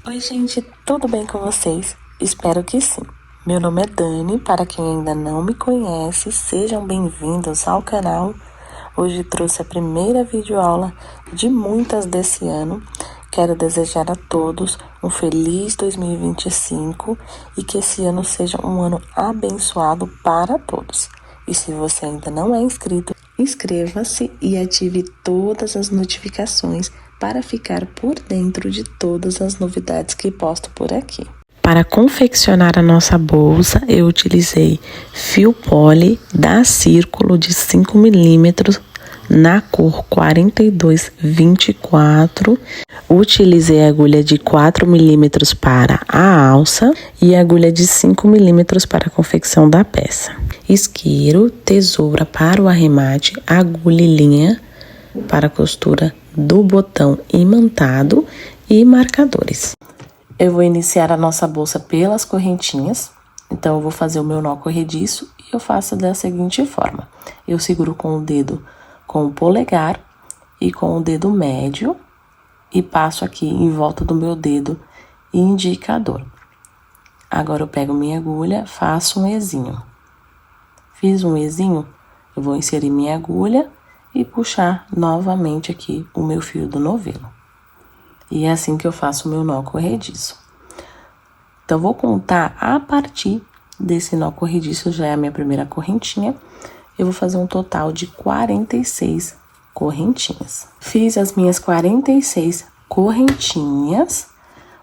Oi, gente, tudo bem com vocês? Espero que sim. Meu nome é Dani, para quem ainda não me conhece, sejam bem-vindos ao canal. Hoje trouxe a primeira videoaula de muitas desse ano. Quero desejar a todos um feliz 2025 e que esse ano seja um ano abençoado para todos. E se você ainda não é inscrito, inscreva-se e ative todas as notificações para ficar por dentro de todas as novidades que posto por aqui. Para confeccionar a nossa bolsa, eu utilizei fio poli da Círculo de 5 milímetros na cor 4224. Utilizei agulha de 4 milímetros para a alça e agulha de 5 milímetros para a confecção da peça. Isqueiro, tesoura para o arremate, agulha e linha para a costura do botão imantado e marcadores. Eu vou iniciar a nossa bolsa pelas correntinhas, então eu vou fazer o meu nó corrediço e eu faço da seguinte forma. Eu seguro com o dedo com o polegar e com o dedo médio e passo aqui em volta do meu dedo indicador. Agora eu pego minha agulha, faço um ezinho. Fiz um ezinho, eu vou inserir minha agulha e puxar novamente aqui o meu fio do novelo. E é assim que eu faço o meu nó corrediço. Então, vou contar a partir desse nó corrediço, já é a minha primeira correntinha. Eu vou fazer um total de 46 correntinhas. Fiz as minhas 46 correntinhas.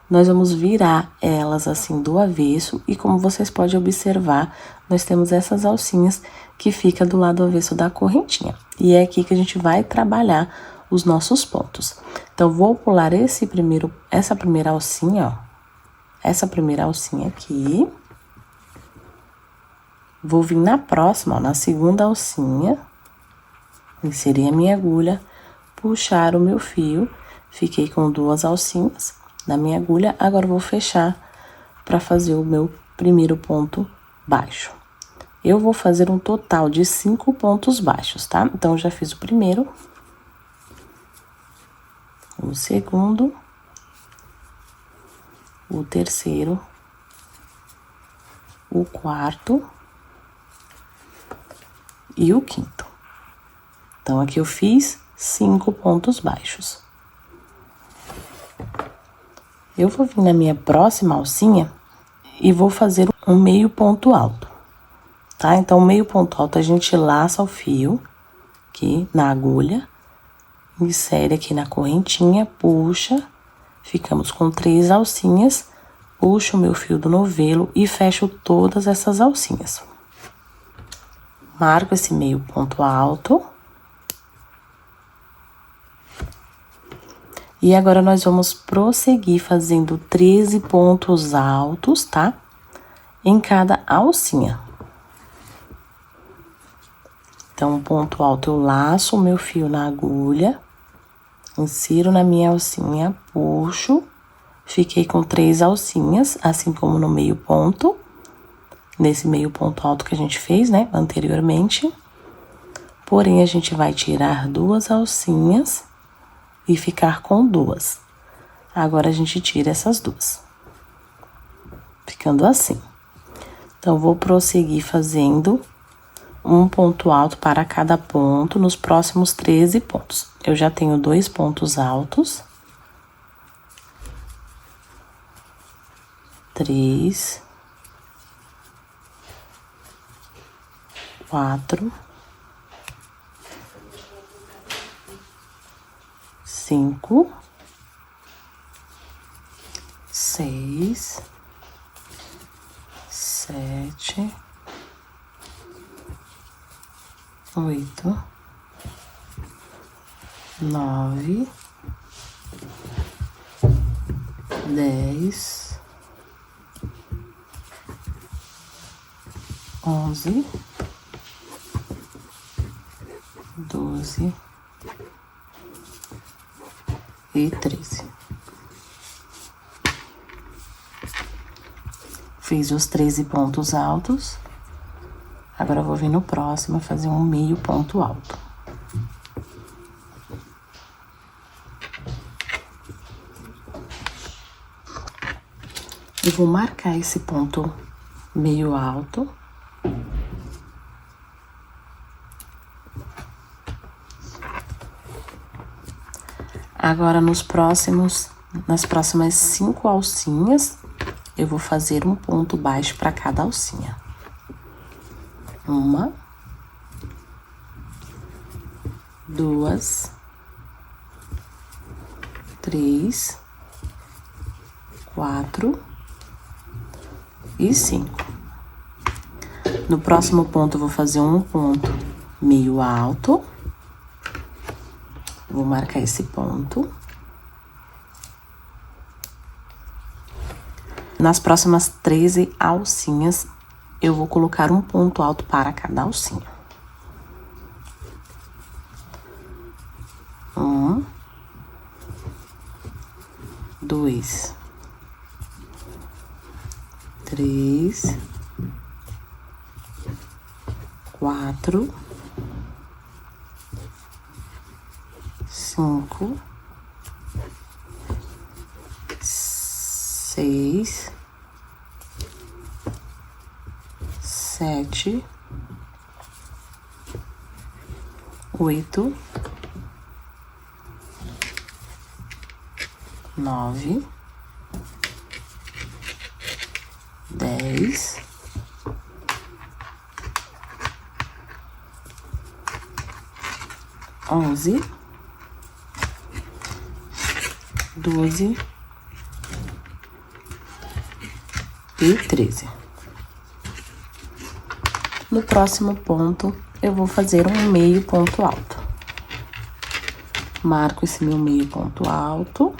Nós vamos virar elas assim do avesso e como vocês podem observar, nós temos essas alcinhas que fica do lado avesso da correntinha. E é aqui que a gente vai trabalhar os nossos pontos. Então, vou pular essa primeira alcinha, ó. Essa primeira alcinha aqui. Vou vir na próxima, ó, na segunda alcinha. Inserir a minha agulha, puxar o meu fio. Fiquei com 2 alcinhas na minha agulha. Agora, eu vou fechar para fazer o meu primeiro ponto baixo. Eu vou fazer um total de 5 pontos baixos, tá? Então, eu já fiz o primeiro, o segundo, o terceiro, o quarto e o quinto. Então, aqui eu fiz 5 pontos baixos. Eu vou vir na minha próxima alcinha e vou fazer um meio ponto alto, tá? Então, meio ponto alto, a gente laça o fio aqui na agulha, insere aqui na correntinha, puxa, ficamos com 3 alcinhas, puxo o meu fio do novelo e fecho todas essas alcinhas. Marco esse meio ponto alto. E agora, nós vamos prosseguir fazendo 13 pontos altos, tá? Em cada alcinha. Então, ponto alto, eu laço o meu fio na agulha, insiro na minha alcinha, puxo, fiquei com 3 alcinhas, assim como no meio ponto, nesse meio ponto alto que a gente fez, né, anteriormente. Porém, a gente vai tirar 2 alcinhas e ficar com 2. Agora, a gente tira essas 2. Ficando assim. Então, vou prosseguir fazendo um ponto alto para cada ponto nos próximos 13 pontos. Eu já tenho 2 pontos altos. 3, 4, 5, 6, 7, 8, 9, 10, 11, 12 e 13. Fiz os 13 pontos altos. Agora, eu vou vir no próximo fazer um meio ponto alto. Eu vou marcar esse ponto meio alto. Agora, nas próximas 5 alcinhas, eu vou fazer um ponto baixo para cada alcinha. 1, 2, 3, 4 e 5. No próximo ponto, eu vou fazer um ponto meio alto. Vou marcar esse ponto. Nas próximas 13 alcinhas, eu vou colocar um ponto alto para cada alcinha. 1, 2, 3, 4, 5, 6, 7, 8, 9, 10, 11, 12 e 13. No próximo ponto, eu vou fazer um meio ponto alto. Marco esse meu meio ponto alto.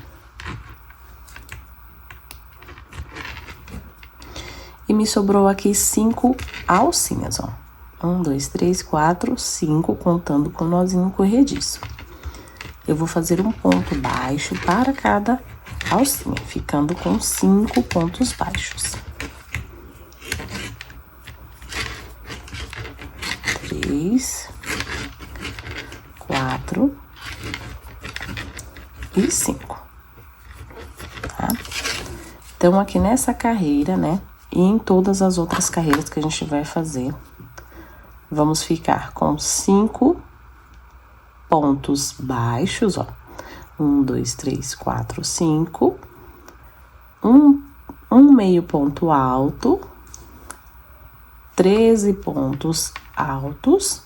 E me sobrou aqui 5 alcinhas, ó. 1, 2, 3, 4, 5, contando com o nozinho corrediço. Eu vou fazer um ponto baixo para cada alcinha, ficando com 5 pontos baixos. 3, 4 e 5, tá? Então, aqui nessa carreira, né, e em todas as outras carreiras que a gente vai fazer, vamos ficar com 5 pontos baixos, ó. 1, 2, 3, 4, 5. Um meio ponto alto. 13 pontos altos.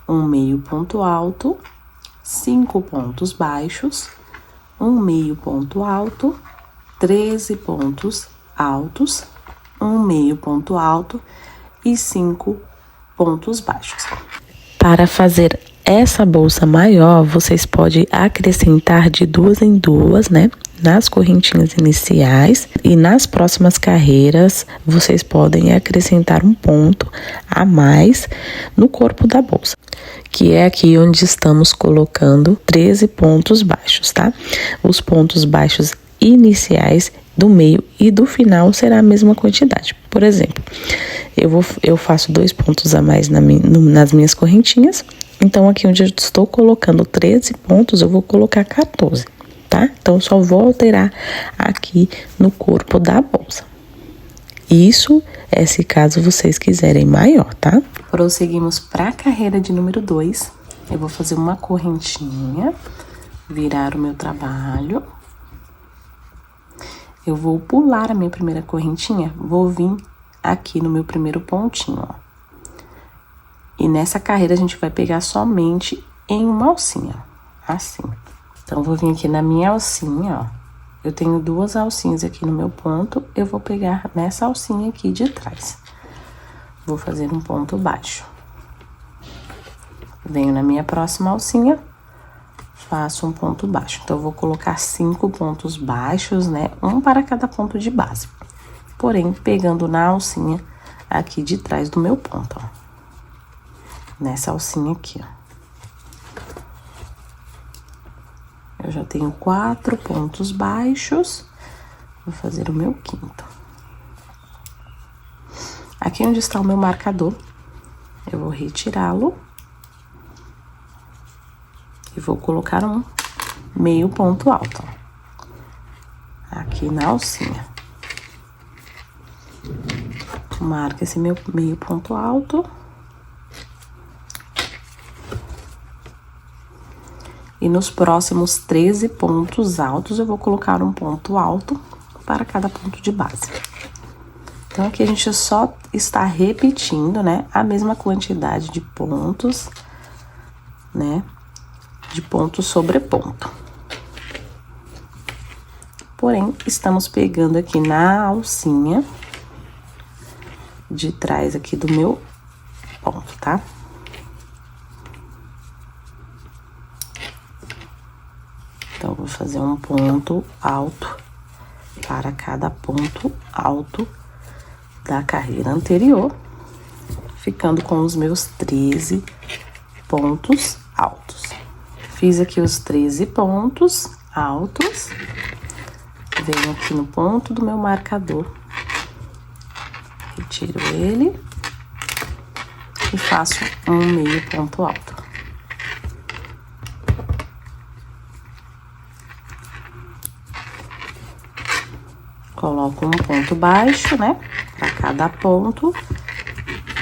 Um meio ponto alto. 5 pontos baixos. Um meio ponto alto. 13 pontos altos. Um meio ponto alto e 5 pontos baixos. Para fazer essa bolsa maior, vocês podem acrescentar de 2 em 2, né? Nas correntinhas iniciais, e nas próximas carreiras, vocês podem acrescentar um ponto a mais no corpo da bolsa, que é aqui onde estamos colocando 13 pontos baixos, tá? Os pontos baixos iniciais do meio e do final será a mesma quantidade. Por exemplo, eu faço 2 pontos a mais nas minhas correntinhas. Então, aqui onde eu estou colocando 13 pontos, eu vou colocar 14, tá? Então, eu só vou alterar aqui no corpo da bolsa. Isso é se caso vocês quiserem maior, tá? Prosseguimos para a carreira de número 2. Eu vou fazer uma correntinha, virar o meu trabalho. Eu vou pular a minha primeira correntinha, vou vir aqui no meu primeiro pontinho, ó. E nessa carreira, a gente vai pegar somente em uma alcinha, assim. Então, vou vir aqui na minha alcinha, ó. Eu tenho 2 alcinhas aqui no meu ponto, eu vou pegar nessa alcinha aqui de trás. Vou fazer um ponto baixo. Venho na minha próxima alcinha, faço um ponto baixo. Então, eu vou colocar 5 pontos baixos, né? Um para cada ponto de base. Porém, pegando na alcinha aqui de trás do meu ponto, ó. Nessa alcinha aqui, ó. Eu já tenho 4 pontos baixos. Vou fazer o meu 5º. Aqui onde está o meu marcador, eu vou retirá-lo. E vou colocar um meio ponto alto, ó. Aqui na alcinha. Marco esse meu meio ponto alto. E nos próximos 13 pontos altos, eu vou colocar um ponto alto para cada ponto de base. Então, aqui a gente só está repetindo, né, a mesma quantidade de pontos, né, de ponto sobre ponto. Porém, estamos pegando aqui na alcinha de trás aqui do meu ponto, tá? Então, vou fazer um ponto alto para cada ponto alto da carreira anterior, ficando com os meus 13 pontos altos. Fiz aqui os 13 pontos altos, venho aqui no ponto do meu marcador, retiro ele e faço um meio ponto alto. Coloco um ponto baixo, né, para cada ponto.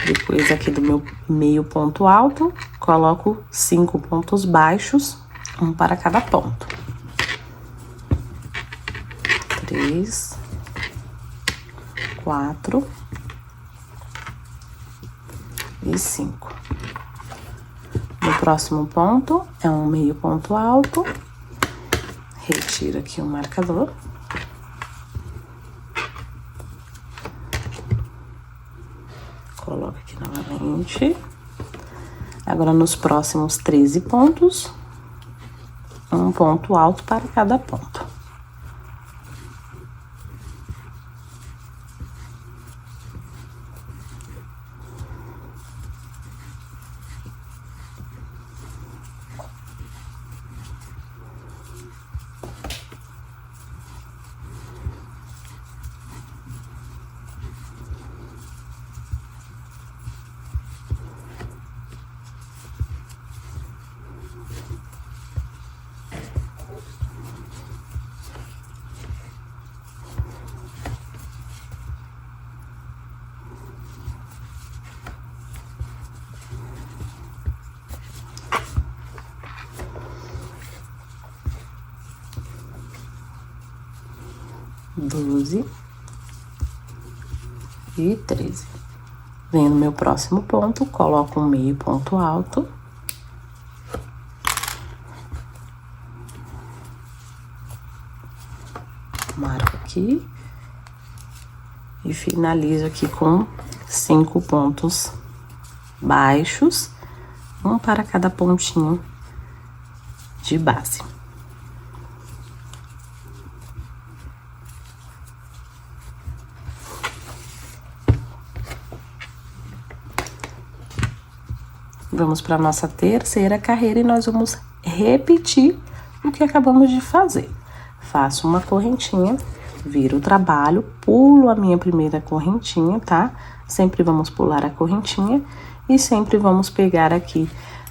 Depois aqui do meu meio ponto alto, coloco 5 pontos baixos, um para cada ponto. 3, 4 e 5. No próximo ponto, é um meio ponto alto. Retiro aqui o marcador. Coloco aqui novamente. Agora, nos próximos 13 pontos, um ponto alto para cada ponto. Doze e 13. Venho no meu próximo ponto, coloco um meio ponto alto. Marco aqui. E finalizo aqui com 5 pontos baixos, um para cada pontinho de base. Vamos para a nossa terceira carreira e nós vamos repetir o que acabamos de fazer. Faço uma correntinha, viro o trabalho, pulo a minha primeira correntinha, tá? Sempre vamos pular a correntinha e sempre vamos pegar aqui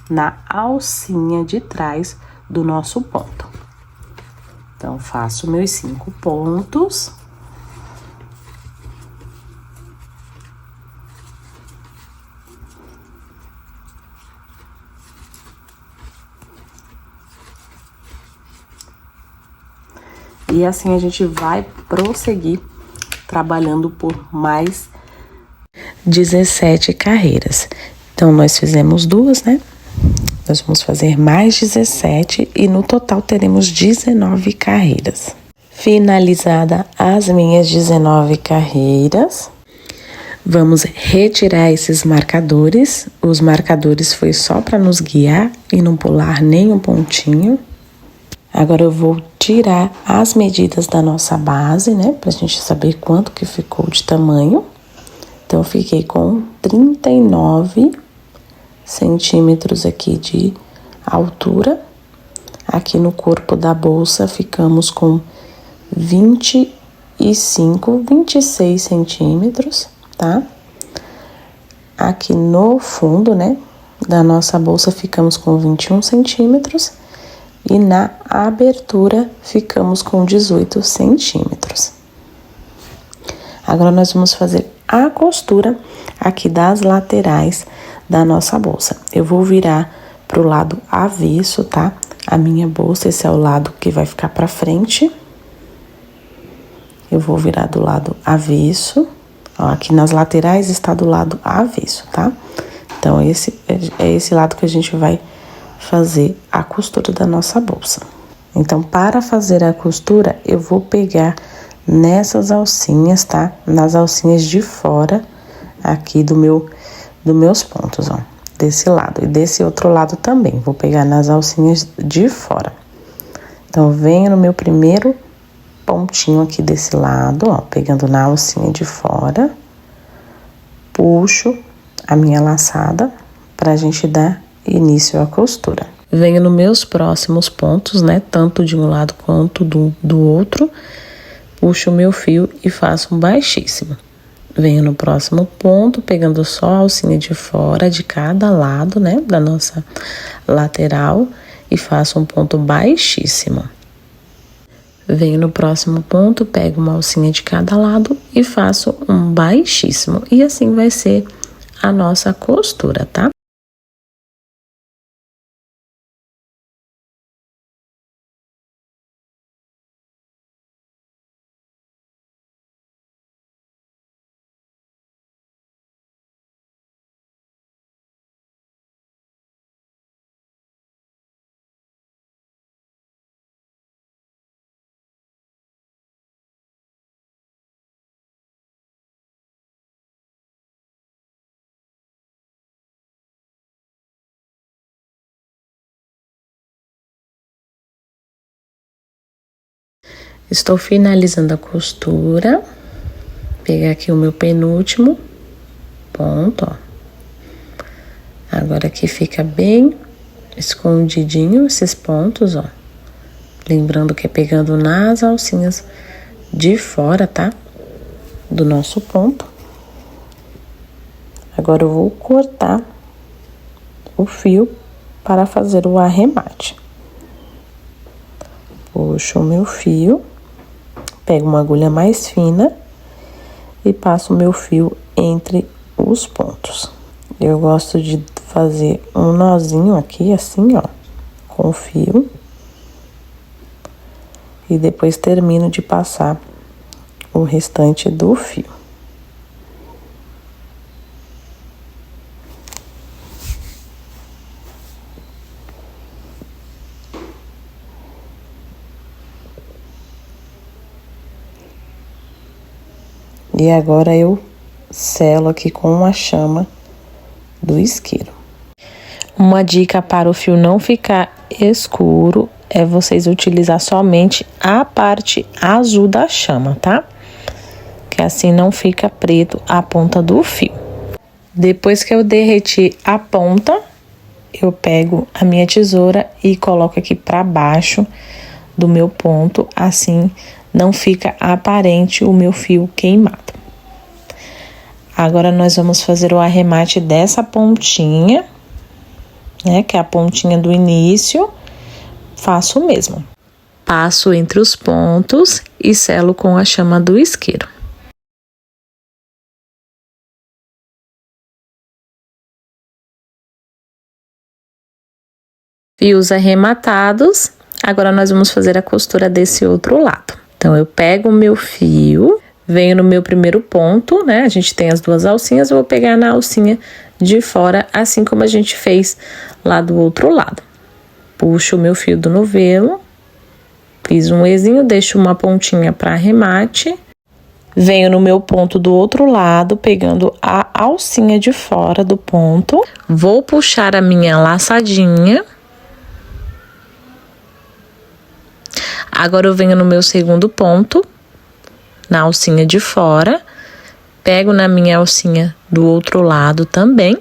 na alcinha de trás do nosso ponto. Então, faço meus 5 pontos. E assim a gente vai prosseguir trabalhando por mais 17 carreiras. Então, nós fizemos 2, né? Nós vamos fazer mais 17 e no total teremos 19 carreiras. Finalizada as minhas 19 carreiras, vamos retirar esses marcadores. Os marcadores foi só para nos guiar e não pular nenhum pontinho. Agora eu vou tirar as medidas da nossa base, né? Pra gente saber quanto que ficou de tamanho. Então, eu fiquei com 39 centímetros aqui de altura. Aqui no corpo da bolsa, ficamos com 26 centímetros, tá? Aqui no fundo, né, da nossa bolsa, ficamos com 21 centímetros. E na abertura, ficamos com 18 centímetros. Agora, nós vamos fazer a costura aqui das laterais da nossa bolsa. Eu vou virar pro lado avesso, tá? A minha bolsa, esse é o lado que vai ficar pra frente. Eu vou virar do lado avesso. Ó, aqui nas laterais está do lado avesso, tá? Então, é esse lado que a gente vai fazer a costura da nossa bolsa. Então, para fazer a costura, eu vou pegar nessas alcinhas, tá? Nas alcinhas de fora aqui dos meus pontos, ó. Desse lado e desse outro lado também. Vou pegar nas alcinhas de fora. Então, venho no meu primeiro pontinho aqui desse lado, ó. Pegando na alcinha de fora. Puxo a minha laçada pra gente dar início à costura. Venho nos meus próximos pontos, né? Tanto de um lado quanto do outro. Puxo o meu fio e faço um baixíssimo. Venho no próximo ponto, pegando só a alcinha de fora de cada lado, né? Da nossa lateral e faço um ponto baixíssimo. Venho no próximo ponto, pego uma alcinha de cada lado e faço um baixíssimo. E assim vai ser a nossa costura, tá? Estou finalizando a costura. Pegar aqui o meu penúltimo ponto, ó. Agora aqui fica bem escondidinho esses pontos, ó. Lembrando que é pegando nas alcinhas de fora, tá? Do nosso ponto. Agora eu vou cortar o fio para fazer o arremate. Puxo o meu fio. Pego uma agulha mais fina e passo o meu fio entre os pontos. Eu gosto de fazer um nozinho aqui, assim, ó, com o fio. E depois termino de passar o restante do fio. E agora eu selo aqui com a chama do isqueiro. Uma dica para o fio não ficar escuro é vocês utilizar somente a parte azul da chama, tá? Que assim não fica preto a ponta do fio. Depois que eu derreti a ponta, eu pego a minha tesoura e coloco aqui para baixo do meu ponto, assim não fica aparente o meu fio queimado. Agora, nós vamos fazer o arremate dessa pontinha, né? Que é a pontinha do início. Faço o mesmo. Passo entre os pontos e selo com a chama do isqueiro. Fios arrematados. Agora, nós vamos fazer a costura desse outro lado. Então, eu pego o meu fio, venho no meu primeiro ponto, né? A gente tem as duas alcinhas, eu vou pegar na alcinha de fora, assim como a gente fez lá do outro lado. Puxo o meu fio do novelo, fiz um ezinho, deixo uma pontinha para arremate. Venho no meu ponto do outro lado, pegando a alcinha de fora do ponto. Vou puxar a minha laçadinha. Agora eu venho no meu segundo ponto, na alcinha de fora, pego na minha alcinha do outro lado também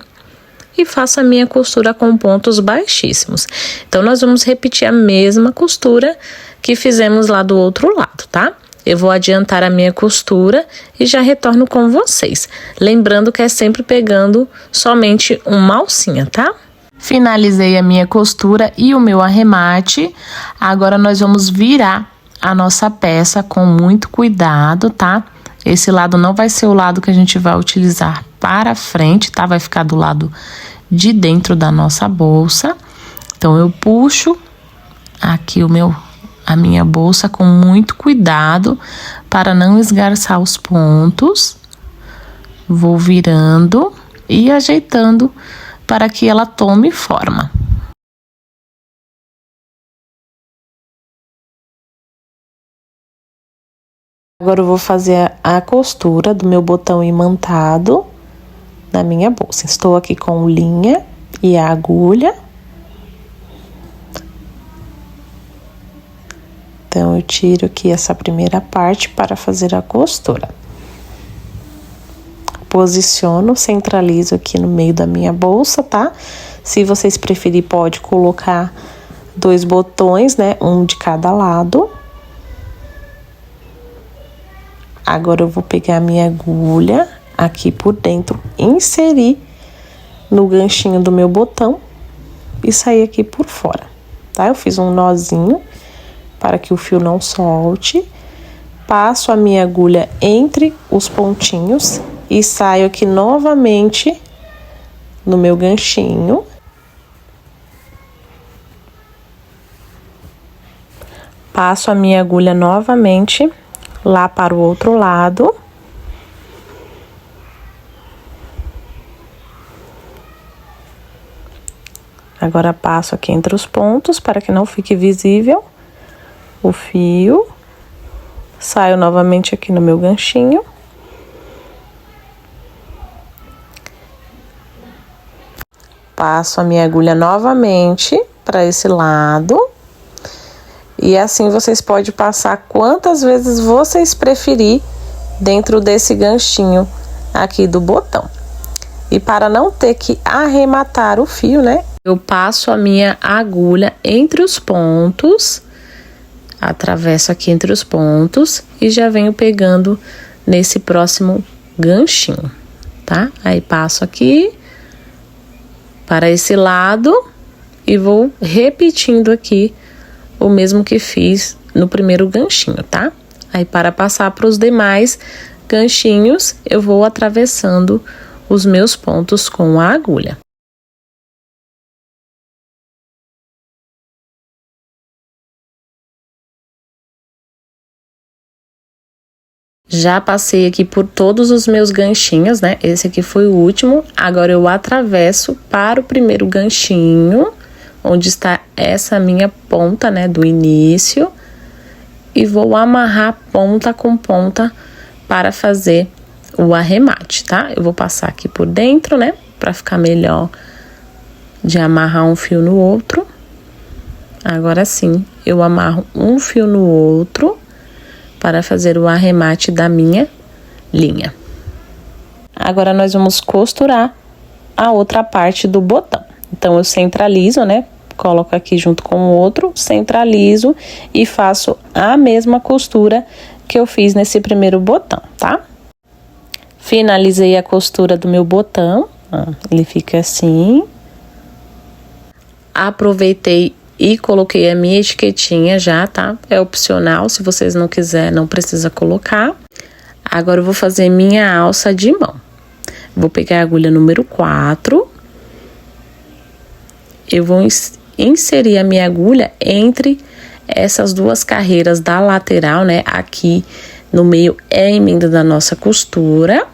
e faço a minha costura com pontos baixíssimos. Então, nós vamos repetir a mesma costura que fizemos lá do outro lado, tá? Eu vou adiantar a minha costura e já retorno com vocês. Lembrando que é sempre pegando somente uma alcinha, tá? Finalizei a minha costura e o meu arremate. Agora, nós vamos virar a nossa peça com muito cuidado, tá? Esse lado não vai ser o lado que a gente vai utilizar para frente, tá? Vai ficar do lado de dentro da nossa bolsa. Então, eu puxo aqui a minha bolsa com muito cuidado para não esgarçar os pontos. Vou virando e ajeitando para que ela tome forma. Agora eu vou fazer a costura do meu botão imantado na minha bolsa. Estou aqui com linha e a agulha. Então, eu tiro aqui essa primeira parte para fazer a costura. Posiciono, centralizo aqui no meio da minha bolsa, tá? Se vocês preferirem, pode colocar 2 botões, né? Um de cada lado. Agora, eu vou pegar a minha agulha aqui por dentro, inserir no ganchinho do meu botão e sair aqui por fora, tá? Eu fiz um nozinho para que o fio não solte. Passo a minha agulha entre os pontinhos e saio aqui novamente no meu ganchinho. Passo a minha agulha novamente lá para o outro lado. Agora, passo aqui entre os pontos para que não fique visível o fio. Saio novamente aqui no meu ganchinho. Passo a minha agulha novamente para esse lado. E assim vocês podem passar quantas vezes vocês preferir dentro desse ganchinho aqui do botão. E para não ter que arrematar o fio, né? Eu passo a minha agulha entre os pontos, atravesso aqui entre os pontos e já venho pegando nesse próximo ganchinho, tá? Aí passo aqui para esse lado e vou repetindo aqui o mesmo que fiz no primeiro ganchinho, tá? Aí, para passar para os demais ganchinhos, eu vou atravessando os meus pontos com a agulha. Já passei aqui por todos os meus ganchinhos, né? Esse aqui foi o último. Agora, eu atravesso para o primeiro ganchinho, onde está essa minha ponta, né, do início, e vou amarrar ponta com ponta para fazer o arremate, tá? Eu vou passar aqui por dentro, né, para ficar melhor de amarrar um fio no outro. Agora sim, eu amarro um fio no outro para fazer o arremate da minha linha. Agora, nós vamos costurar a outra parte do botão. Então, eu centralizo, né? Coloco aqui junto com o outro, centralizo e faço a mesma costura que eu fiz nesse primeiro botão, tá? Finalizei a costura do meu botão, ó, ele fica assim. Aproveitei e coloquei a minha etiquetinha já, tá? É opcional, se vocês não quiserem, não precisa colocar. Agora, eu vou fazer minha alça de mão. Vou pegar a agulha número 4. Eu vou inserir a minha agulha entre essas duas carreiras da lateral, né? Aqui no meio é a emenda da nossa costura.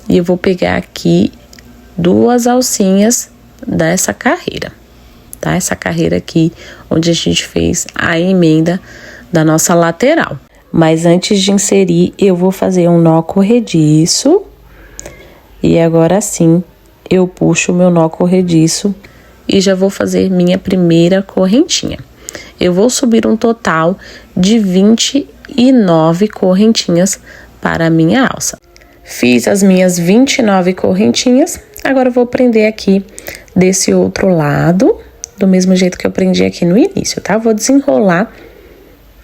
E eu vou pegar aqui 2 alcinhas dessa carreira, tá? Essa carreira aqui, onde a gente fez a emenda da nossa lateral. Mas antes de inserir, eu vou fazer um nó corrediço. E agora sim, eu puxo o meu nó corrediço e já vou fazer minha primeira correntinha. Eu vou subir um total de 29 correntinhas para a minha alça. Fiz as minhas 29 correntinhas, agora eu vou prender aqui desse outro lado, do mesmo jeito que eu prendi aqui no início, tá? Vou desenrolar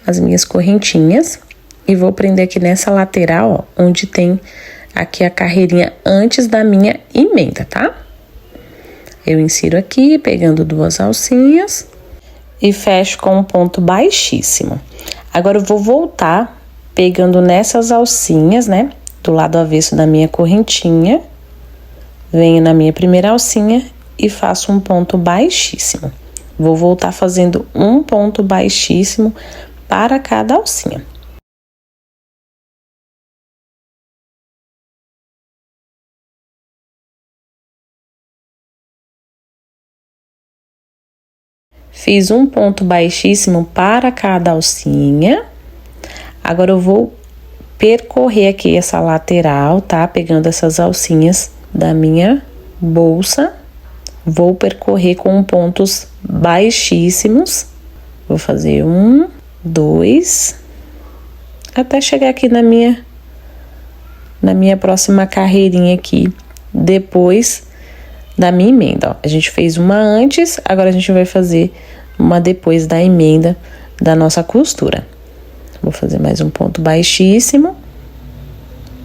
as minhas correntinhas e vou prender aqui nessa lateral, ó, onde tem aqui a carreirinha antes da minha emenda, tá? Eu insiro aqui, pegando 2 alcinhas e fecho com um ponto baixíssimo. Agora, eu vou voltar pegando nessas alcinhas, né, do lado avesso da minha correntinha, venho na minha primeira alcinha e faço um ponto baixíssimo. Vou voltar fazendo um ponto baixíssimo para cada alcinha. Fiz um ponto baixíssimo para cada alcinha. Agora eu vou percorrer aqui essa lateral, tá? Pegando essas alcinhas da minha bolsa. Vou percorrer com pontos baixíssimos. Vou fazer 1, 2, até chegar aqui na minha próxima carreirinha aqui, depois da minha emenda, ó. A gente fez uma antes, agora a gente vai fazer uma depois da emenda da nossa costura. Vou fazer mais um ponto baixíssimo.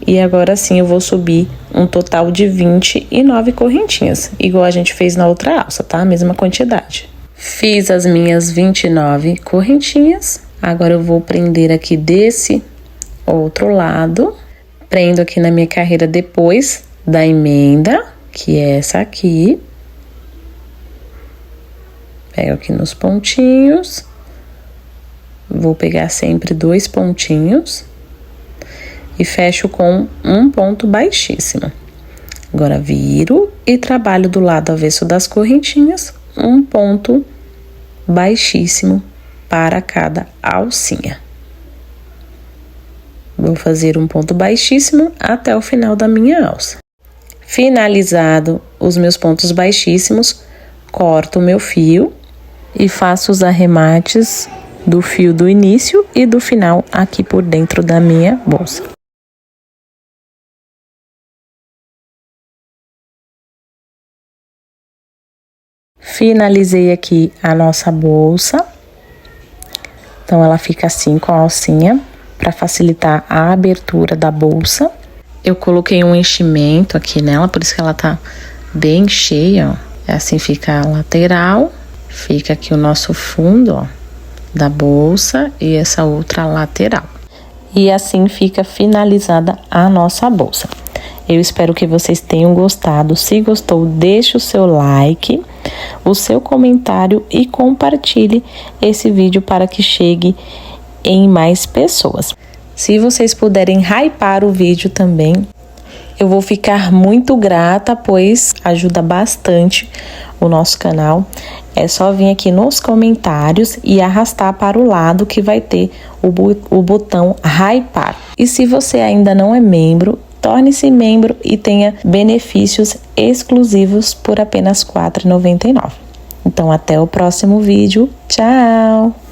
E agora sim eu vou subir um total de 29 correntinhas, igual a gente fez na outra alça, tá? A mesma quantidade. Fiz as minhas 29 correntinhas. Agora eu vou prender aqui desse outro lado. Prendo aqui na minha carreira depois da emenda, que é essa aqui. Pego aqui nos pontinhos. Vou pegar sempre 2 pontinhos. E fecho com um ponto baixíssimo. Agora, viro e trabalho do lado avesso das correntinhas, um ponto baixíssimo para cada alcinha. Vou fazer um ponto baixíssimo até o final da minha alça. Finalizado os meus pontos baixíssimos, corto o meu fio e faço os arremates do fio do início e do final aqui por dentro da minha bolsa. Finalizei aqui a nossa bolsa. Então, ela fica assim com a alcinha, para facilitar a abertura da bolsa. Eu coloquei um enchimento aqui nela, por isso que ela tá bem cheia, ó. Assim fica a lateral, fica aqui o nosso fundo, ó, da bolsa e essa outra lateral. E assim fica finalizada a nossa bolsa. Eu espero que vocês tenham gostado. Se gostou, deixe o seu like, o seu comentário e compartilhe esse vídeo para que chegue em mais pessoas. Se vocês puderem hypar o vídeo também, eu vou ficar muito grata, pois ajuda bastante o nosso canal. É só vir aqui nos comentários e arrastar para o lado que vai ter o botão hypar. E se você ainda não é membro, torne-se membro e tenha benefícios exclusivos por apenas R$ 4,99. Então, até o próximo vídeo. Tchau!